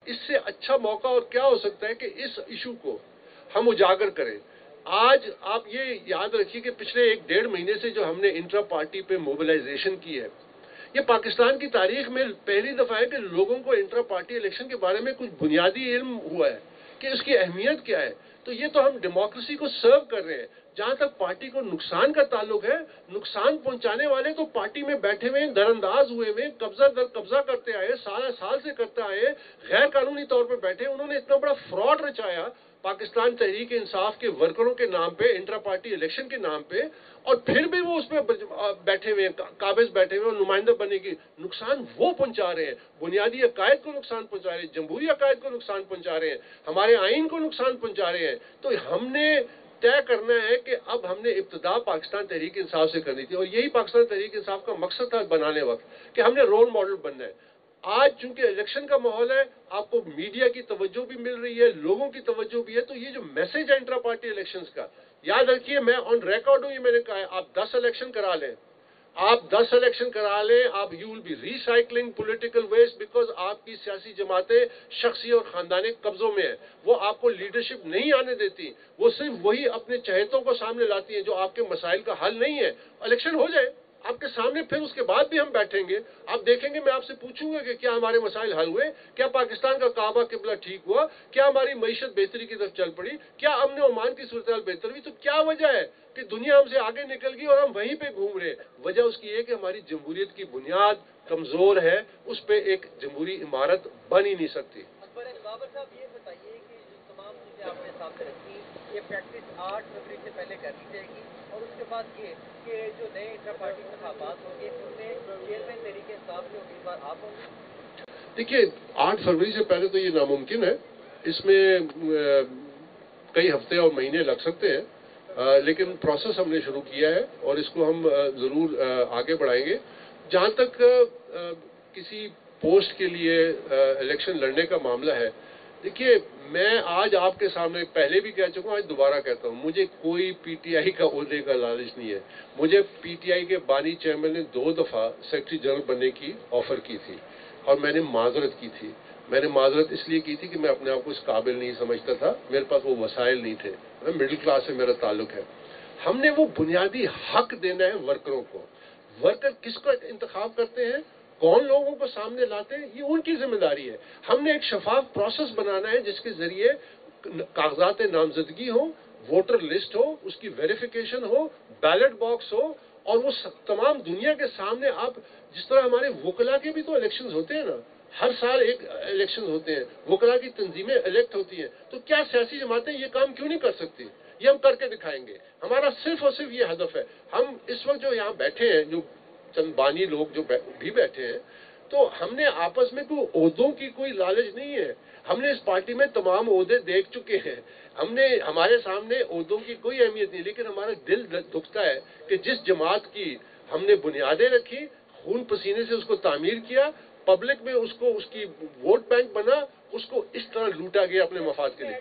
اس سے اچھا موقع اور کیا ہو سکتا ہے کہ اس ایشو کو ہم اجاگر کریں. آج آپ یہ یاد رکھیے کہ پچھلے 1-1.5 مہینے سے جو ہم نے انٹرا پارٹی پہ موبلائزیشن کی ہے، یہ پاکستان کی تاریخ میں پہلی دفعہ ہے کہ لوگوں کو انٹرا پارٹی الیکشن کے بارے میں کچھ بنیادی علم ہوا ہے کہ اس کی اہمیت کیا ہے. تو یہ تو ہم ڈیموکریسی کو سرو کر رہے ہیں. جہاں تک پارٹی کو نقصان کا تعلق ہے، نقصان پہنچانے والے تو پارٹی میں بیٹھے ہوئے در انداز ہوئے ہوئے قبضہ در قبضہ کرتے آئے، سال سے کرتے آئے، غیر قانونی طور پہ بیٹھے. انہوں نے اتنا بڑا فراڈ رچایا پاکستان تحریک انصاف کے ورکروں کے نام پہ، انٹرا پارٹی الیکشن کے نام پہ، اور پھر بھی وہ اس پہ بیٹھے ہوئے قابض بیٹھے ہوئے اور نمائندہ بننے کی. نقصان وہ پہنچا رہے ہیں، بنیادی عقائد کو نقصان پہنچا رہے ہیں، جمہوری عقائد کو نقصان پہنچا رہے ہیں، ہمارے آئین کو نقصان پہنچا رہے ہیں. تو ہم نے طے کرنا ہے کہ اب ہم نے ابتدا پاکستان تحریک انصاف سے کرنی تھی، اور یہی پاکستان تحریک انصاف کا مقصد تھا بنانے وقت کہ ہم نے رول ماڈل بننا ہے. آج چونکہ الیکشن کا ماحول ہے، آپ کو میڈیا کی توجہ بھی مل رہی ہے، لوگوں کی توجہ بھی ہے. تو یہ جو میسج ہے انٹرا پارٹی الیکشنز کا، یاد رکھیے میں آن ریکارڈ ہوں، یہ میں نے کہا ہے آپ 10 الیکشن کرا لیں، آپ you will be recycling political waste, because آپ کی سیاسی جماعتیں شخصی اور خاندانی قبضوں میں ہیں. وہ آپ کو لیڈرشپ نہیں آنے دیتی، وہ صرف وہی اپنے چہتوں کو سامنے لاتی ہیں جو آپ کے مسائل کا حل نہیں ہے. الیکشن ہو جائے آپ کے سامنے، پھر اس کے بعد بھی ہم بیٹھیں گے، آپ دیکھیں گے، میں آپ سے پوچھوں گا کہ کیا ہمارے مسائل حل ہوئے، کیا پاکستان کا کعبہ قبلہ ٹھیک ہوا، کیا ہماری معیشت بہتری کی طرف چل پڑی، کیا امن و امان کی صورتحال بہتر ہوئی. تو کیا وجہ ہے کہ دنیا ہم سے آگے نکل گئی اور ہم وہیں پہ گھوم رہے ہیں؟ وجہ اس کی ہے کہ ہماری جمہوریت کی بنیاد کمزور ہے، اس پہ ایک جمہوری عمارت بن ہی نہیں سکتی. بابر صاحب یہ بتائیے کہ جو تمام چیزیں آپ نے سامنے رکھی، یہ پریکٹس 8 فروری سے پہلے کر لی جائے گی، اور اس کے بعد یہ کہ جو نئے انٹرا پارٹی انتخابات ہوں گے ان میں چیئرمین تحریک انصاف کے امیدوار آپ ہوں گے؟ دیکھیے 8 فروری سے پہلے تو یہ ناممکن ہے، اس میں کئی ہفتے اور مہینے لگ سکتے ہیں، لیکن پروسیس ہم نے شروع کیا ہے اور اس کو ہم ضرور آگے بڑھائیں گے. جہاں تک کسی پوسٹ کے لیے الیکشن لڑنے کا معاملہ ہے، دیکھیے میں آج آپ کے سامنے پہلے بھی کہہ چکا ہوں، آج دوبارہ کہتا ہوں، مجھے کوئی پی ٹی آئی کا عہدے کا لالچ نہیں ہے. مجھے پی ٹی آئی کے بانی چیئرمین نے 2 دفعہ سیکرٹری جنرل بننے کی آفر کی تھی اور میں نے معذرت کی تھی. میں نے معذرت اس لیے کی تھی کہ میں اپنے آپ کو اس قابل نہیں سمجھتا تھا، میرے پاس وہ وسائل نہیں تھے، مڈل کلاس سے میرا تعلق ہے. ہم نے وہ بنیادی حق دینا ہے ورکروں کو. ورکر کس کو انتخاب کرتے ہیں، کون لوگوں کو سامنے لاتے ہیں، یہ ان کی ذمہ داری ہے. ہم نے ایک شفاف پروسیس بنانا ہے جس کے ذریعے کاغذات نامزدگی ہو، ووٹر لسٹ ہو، اس کی ویریفیکیشن ہو، بیلٹ باکس ہو، اور وہ تمام دنیا کے سامنے. آپ جس طرح ہمارے وکلا کے بھی تو الیکشنز ہوتے ہیں نا، ہر سال ایک الیکشن ہوتے ہیں، وکلا کی تنظیمیں الیکٹ ہوتی ہیں. تو کیا سیاسی جماعتیں یہ کام کیوں نہیں کر سکتی؟ یہ ہم کر کے دکھائیں گے. ہمارا صرف اور صرف یہ ہدف ہے. ہم اس وقت جو یہاں بیٹھے ہیں، جو چند بانی لوگ جو بھی بیٹھے ہیں، تو ہم نے آپس میں کوئی عہدوں کی کوئی لالچ نہیں ہے. ہم نے اس پارٹی میں تمام عہدے دیکھ چکے ہیں. ہمارے سامنے عہدوں کی کوئی اہمیت نہیں، لیکن ہمارا دل دکھتا ہے کہ جس جماعت کی ہم نے بنیادیں رکھی، خون پسینے سے اس کو تعمیر کیا، پبلک میں اس کی ووٹ بینک بنا، اس کو اس طرح لوٹا گیا اپنے مفاد کے لیے.